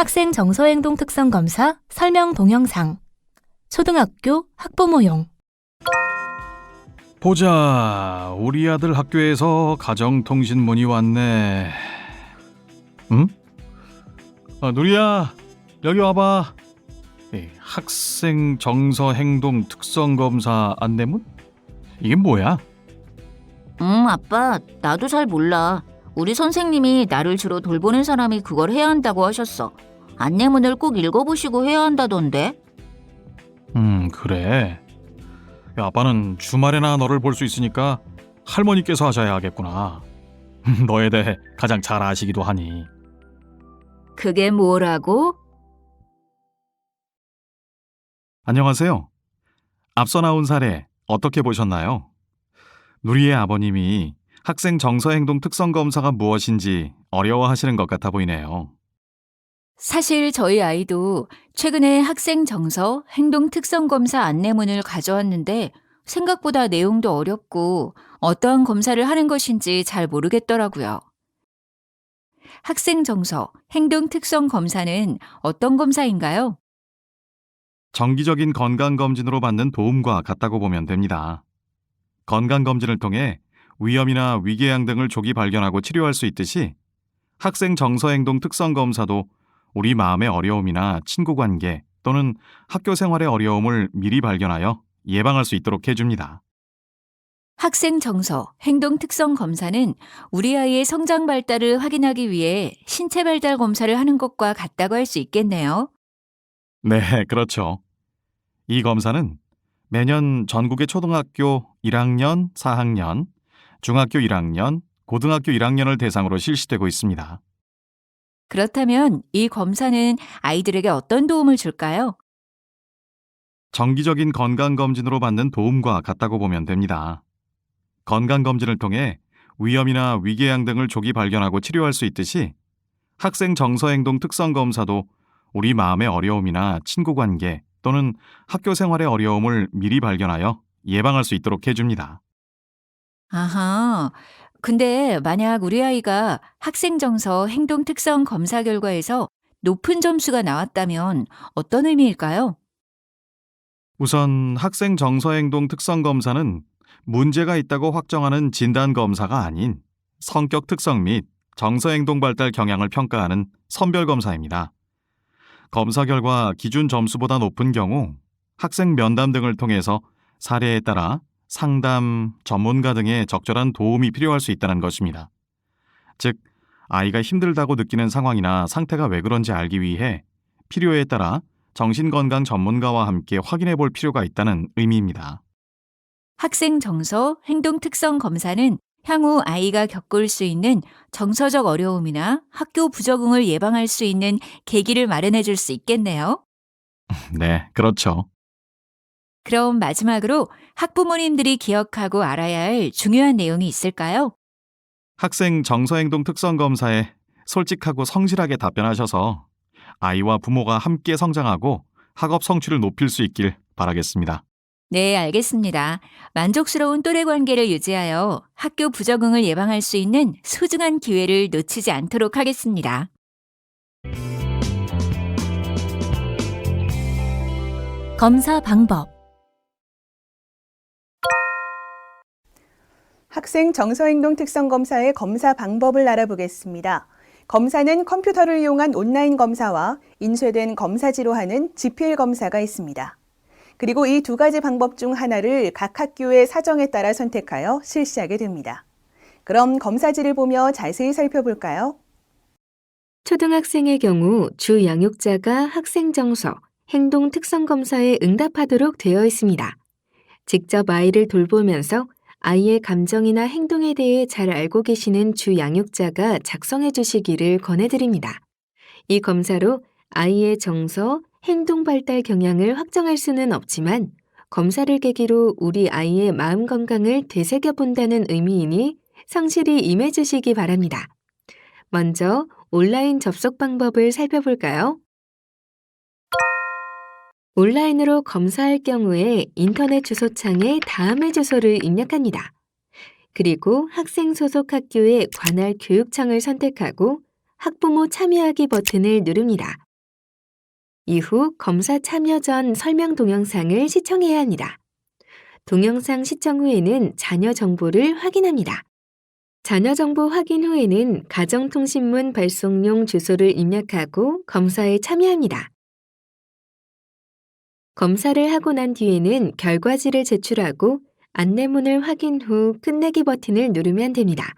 학생 정서행동 특성 검사 설명 동영상. 초등학교 학부모용. 보자, 우리 아들 학교에서 가정통신 문의 왔네. 응? 누리야, 여기 와봐. 학생 정서 행동 특성 검사 안내문? 이게 뭐야? 아빠, 나도 잘 몰라. 우리 선생님이 나를 주로 돌보는 사람이 그걸 해야 한다고 하셨어. 안내문을 꼭 읽어보시고 해야 한다던데. 그래. 야, 아빠는 주말에나 너를 볼 수 있으니까 할머니께서 하셔야 하겠구나. 너에 대해 가장 잘 아시기도 하니. 그게 뭐라고? 안녕하세요. 앞서 나온 사례 어떻게 보셨나요? 누리의 아버님이 학생 정서행동 특성 검사가 무엇인지 어려워하시는 것 같아 보이네요. 사실 저희 아이도 최근에 학생 정서 행동 특성 검사 안내문을 가져왔는데 생각보다 내용도 어렵고 어떠한 검사를 하는 것인지 잘 모르겠더라고요. 학생 정서 행동 특성 검사는 어떤 검사인가요? 정기적인 건강검진으로 받는 도움과 같다고 보면 됩니다. 건강검진을 통해 위험이나 위궤양 등을 조기 발견하고 치료할 수 있듯이 학생 정서행동 특성 검사도 우리 마음의 어려움이나 친구관계 또는 학교 생활의 어려움을 미리 발견하여 예방할 수 있도록 해줍니다. 학생 정서 행동 특성 검사는 우리 아이의 성장 발달을 확인하기 위해 신체 발달 검사를 하는 것과 같다고 할 수 있겠네요. 네, 그렇죠. 이 검사는 매년 전국의 초등학교 1학년, 4학년, 중학교 1학년, 고등학교 1학년을 대상으로 실시되고 있습니다. 그렇다면 이 검사는 아이들에게 어떤 도움을 줄까요? 정기적인 건강검진으로 받는 도움과 같다고 보면 됩니다. 건강검진을 통해 위험이나 위궤양 등을 조기 발견하고 치료할 수 있듯이 학생 정서행동 특성 검사도 우리 마음의 어려움이나 친구관계 또는 학교 생활의 어려움을 미리 발견하여 예방할 수 있도록 해줍니다. 아하, 근데 만약 우리 아이가 학생 정서 행동 특성 검사 결과에서 높은 점수가 나왔다면 어떤 의미일까요? 우선 학생 정서행동 특성 검사는 문제가 있다고 확정하는 진단 검사가 아닌 성격 특성 및 정서행동 발달 경향을 평가하는 선별 검사입니다. 검사 결과 기준 점수보다 높은 경우 학생 면담 등을 통해서 사례에 따라 상담, 전문가 등의 적절한 도움이 필요할 수 있다는 것입니다. 즉, 아이가 힘들다고 느끼는 상황이나 상태가 왜 그런지 알기 위해 필요에 따라 정신건강 전문가와 함께 확인해 볼 필요가 있다는 의미입니다. 학생 정서 행동 특성 검사는 향후 아이가 겪을 수 있는 정서적 어려움이나 학교 부적응을 예방할 수 있는 계기를 마련해 줄 수 있겠네요. 네, 그렇죠. 그럼 마지막으로 학부모님들이 기억하고 알아야 할 중요한 내용이 있을까요? 학생 정서행동 특성 검사에 솔직하고 성실하게 답변하셔서 아이와 부모가 함께 성장하고 학업 성취를 높일 수 있길 바라겠습니다. 네, 알겠습니다. 만족스러운 또래 관계를 유지하여 학교 부적응을 예방할 수 있는 소중한 기회를 놓치지 않도록 하겠습니다. 검사 방법. 학생 정서행동 특성 검사의 검사 방법을 알아보겠습니다. 검사는 컴퓨터를 이용한 온라인 검사와 인쇄된 검사지로 하는 지필 검사가 있습니다. 그리고 이 두 가지 방법 중 하나를 각 학교의 사정에 따라 선택하여 실시하게 됩니다. 그럼 검사지를 보며 자세히 살펴볼까요? 초등학생의 경우 주 양육자가 학생 정서, 행동 특성 검사에 응답하도록 되어 있습니다. 직접 아이를 돌보면서 아이의 감정이나 행동에 대해 잘 알고 계시는 주 양육자가 작성해 주시기를 권해드립니다. 이 검사로 아이의 정서, 행동 발달 경향을 확정할 수는 없지만 검사를 계기로 우리 아이의 마음 건강을 되새겨 본다는 의미이니 성실히 임해 주시기 바랍니다. 먼저 온라인 접속 방법을 살펴볼까요? 온라인으로 검사할 경우에 인터넷 주소창에 다음의 주소를 입력합니다. 그리고 학생 소속 학교의 관할 교육청을 선택하고 학부모 참여하기 버튼을 누릅니다. 이후 검사 참여 전 설명 동영상을 시청해야 합니다. 동영상 시청 후에는 자녀 정보를 확인합니다. 자녀 정보 확인 후에는 가정통신문 발송용 주소를 입력하고 검사에 참여합니다. 검사를 하고 난 뒤에는 결과지를 제출하고 안내문을 확인 후 끝내기 버튼을 누르면 됩니다.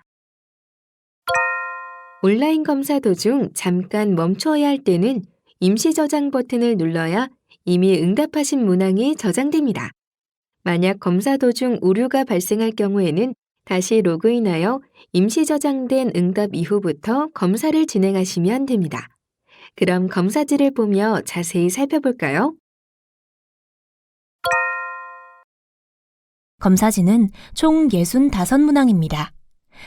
온라인 검사 도중 잠깐 멈추어야 할 때는 임시 저장 버튼을 눌러야 이미 응답하신 문항이 저장됩니다. 만약 검사 도중 오류가 발생할 경우에는 다시 로그인하여 임시 저장된 응답 이후부터 검사를 진행하시면 됩니다. 그럼 검사지를 보며 자세히 살펴볼까요? 검사지는 총 65문항입니다.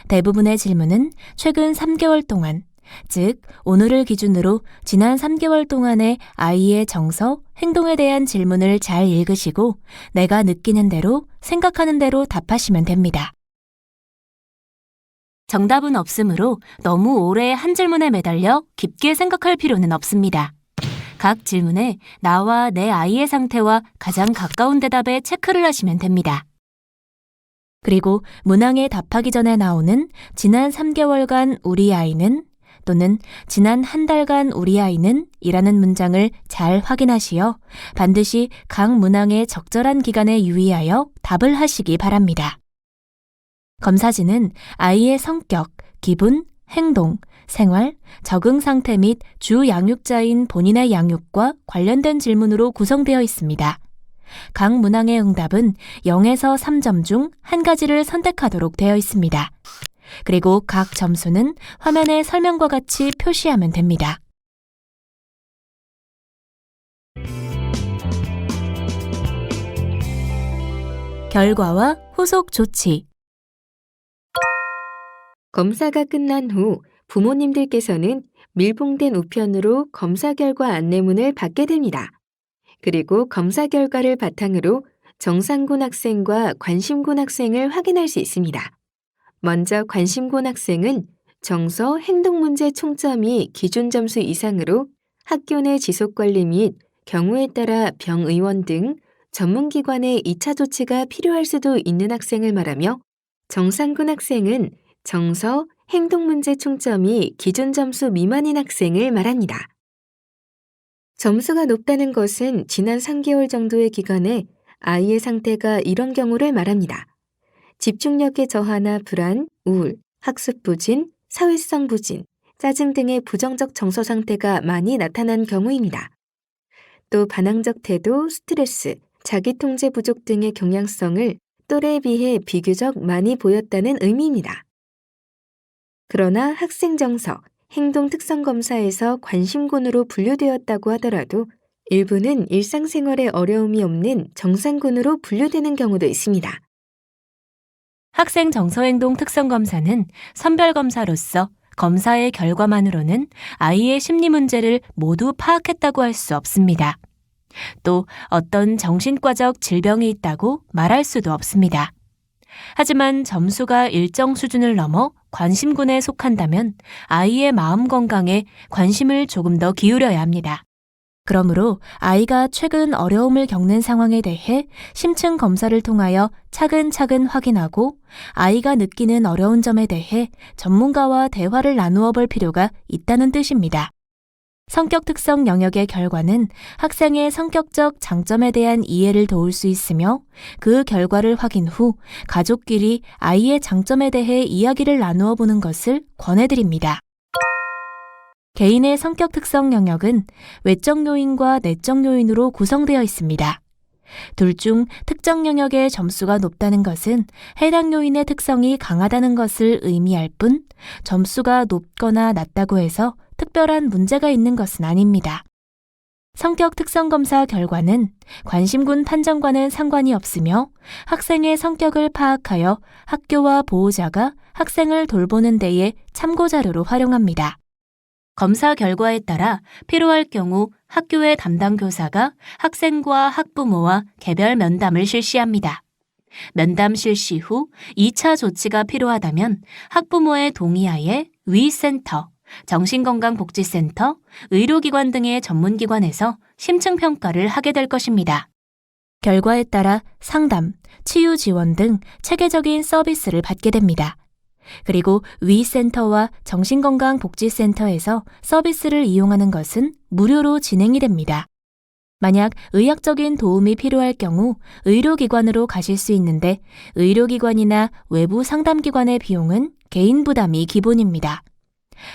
대부분의 질문은 최근 3개월 동안, 즉 오늘을 기준으로 지난 3개월 동안의 아이의 정서, 행동에 대한 질문을 잘 읽으시고 내가 느끼는 대로, 생각하는 대로 답하시면 됩니다. 정답은 없으므로 너무 오래 한 질문에 매달려 깊게 생각할 필요는 없습니다. 각 질문에 나와 내 아이의 상태와 가장 가까운 대답에 체크를 하시면 됩니다. 그리고 문항에 답하기 전에 나오는 지난 3개월간 우리 아이는 또는 지난 한 달간 우리 아이는 이라는 문장을 잘 확인하시어 반드시 각 문항의 적절한 기간에 유의하여 답을 하시기 바랍니다. 검사지는 아이의 성격, 기분, 행동, 생활, 적응 상태 및 주 양육자인 본인의 양육과 관련된 질문으로 구성되어 있습니다. 각 문항의 응답은 0에서 3점 중 한 가지를 선택하도록 되어 있습니다. 그리고 각 점수는 화면의 설명과 같이 표시하면 됩니다. 결과와 후속 조치. 검사가 끝난 후 부모님들께서는 밀봉된 우편으로 검사 결과 안내문을 받게 됩니다. 그리고 검사 결과를 바탕으로 정상군 학생과 관심군 학생을 확인할 수 있습니다. 먼저 관심군 학생은 정서, 행동 문제 총점이 기준 점수 이상으로 학교 내 지속관리 및 경우에 따라 병의원 등 전문기관의 2차 조치가 필요할 수도 있는 학생을 말하며 정상군 학생은 정서, 행동 문제 총점이 기준 점수 미만인 학생을 말합니다. 점수가 높다는 것은 지난 3개월 정도의 기간에 아이의 상태가 이런 경우를 말합니다. 집중력의 저하나 불안, 우울, 학습 부진, 사회성 부진, 짜증 등의 부정적 정서 상태가 많이 나타난 경우입니다. 또 반항적 태도, 스트레스, 자기통제 부족 등의 경향성을 또래에 비해 비교적 많이 보였다는 의미입니다. 그러나 학생 정서, 행동 특성 검사에서 관심군으로 분류되었다고 하더라도 일부는 일상생활에 어려움이 없는 정상군으로 분류되는 경우도 있습니다. 학생 정서행동 특성 검사는 선별 검사로서 검사의 결과만으로는 아이의 심리 문제를 모두 파악했다고 할 수 없습니다. 또 어떤 정신과적 질병이 있다고 말할 수도 없습니다. 하지만 점수가 일정 수준을 넘어 관심군에 속한다면 아이의 마음 건강에 관심을 조금 더 기울여야 합니다. 그러므로 아이가 최근 어려움을 겪는 상황에 대해 심층 검사를 통하여 차근차근 확인하고 아이가 느끼는 어려운 점에 대해 전문가와 대화를 나누어 볼 필요가 있다는 뜻입니다. 성격 특성 영역의 결과는 학생의 성격적 장점에 대한 이해를 도울 수 있으며 그 결과를 확인 후 가족끼리 아이의 장점에 대해 이야기를 나누어 보는 것을 권해드립니다. 개인의 성격 특성 영역은 외적 요인과 내적 요인으로 구성되어 있습니다. 둘 중 특정 영역의 점수가 높다는 것은 해당 요인의 특성이 강하다는 것을 의미할 뿐 점수가 높거나 낮다고 해서 특별한 문제가 있는 것은 아닙니다. 성격 특성 검사 결과는 관심군 판정과는 상관이 없으며 학생의 성격을 파악하여 학교와 보호자가 학생을 돌보는 데에 참고자료로 활용합니다. 검사 결과에 따라 필요할 경우 학교의 담당 교사가 학생과 학부모와 개별 면담을 실시합니다. 면담 실시 후 2차 조치가 필요하다면 학부모의 동의하에 위센터, 정신건강복지센터, 의료기관 등의 전문기관에서 심층평가를 하게 될 것입니다. 결과에 따라 상담, 치유 지원 등 체계적인 서비스를 받게 됩니다. 그리고 위 센터와 정신건강복지센터에서 서비스를 이용하는 것은 무료로 진행이 됩니다. 만약 의학적인 도움이 필요할 경우 의료기관으로 가실 수 있는데 의료기관이나 외부 상담기관의 비용은 개인 부담이 기본입니다.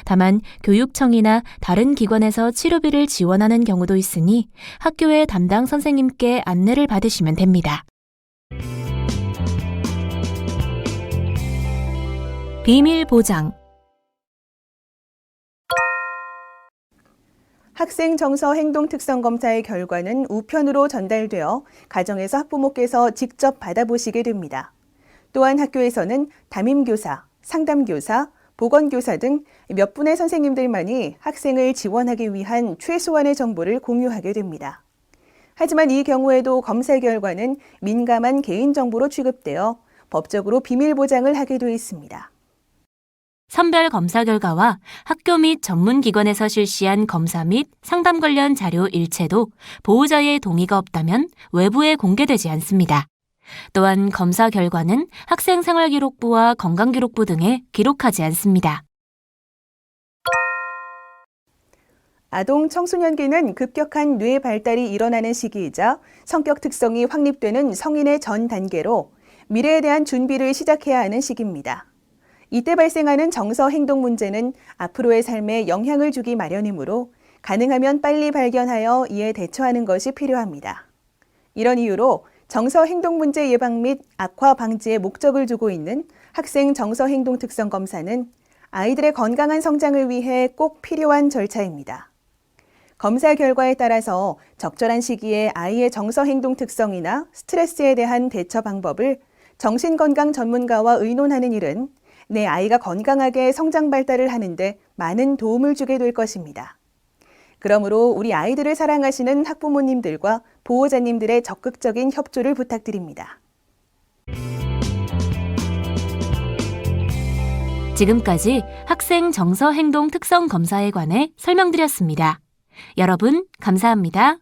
다만 교육청이나 다른 기관에서 치료비를 지원하는 경우도 있으니 학교의 담당 선생님께 안내를 받으시면 됩니다. 비밀 보장. 학생 정서 행동 특성 검사의 결과는 우편으로 전달되어 가정에서 학부모께서 직접 받아보시게 됩니다. 또한 학교에서는 담임교사, 상담교사, 보건교사 등 몇 분의 선생님들만이 학생을 지원하기 위한 최소한의 정보를 공유하게 됩니다. 하지만 이 경우에도 검사 결과는 민감한 개인정보로 취급되어 법적으로 비밀 보장을 하게 돼 있습니다. 선별 검사 결과와 학교 및 전문기관에서 실시한 검사 및 상담 관련 자료 일체도 보호자의 동의가 없다면 외부에 공개되지 않습니다. 또한 검사 결과는 학생생활기록부와 건강기록부 등에 기록하지 않습니다. 아동 청소년기는 급격한 뇌 발달이 일어나는 시기이자 성격 특성이 확립되는 성인의 전 단계로 미래에 대한 준비를 시작해야 하는 시기입니다. 이때 발생하는 정서 행동 문제는 앞으로의 삶에 영향을 주기 마련이므로 가능하면 빨리 발견하여 이에 대처하는 것이 필요합니다. 이런 이유로 정서 행동 문제 예방 및 악화 방지에 목적을 두고 있는 학생 정서 행동 특성 검사는 아이들의 건강한 성장을 위해 꼭 필요한 절차입니다. 검사 결과에 따라서 적절한 시기에 아이의 정서 행동 특성이나 스트레스에 대한 대처 방법을 정신건강 전문가와 의논하는 일은 내 아이가 건강하게 성장 발달을 하는데 많은 도움을 주게 될 것입니다. 그러므로 우리 아이들을 사랑하시는 학부모님들과 보호자님들의 적극적인 협조를 부탁드립니다. 지금까지 학생 정서 행동 특성 검사에 관해 설명드렸습니다. 여러분, 감사합니다.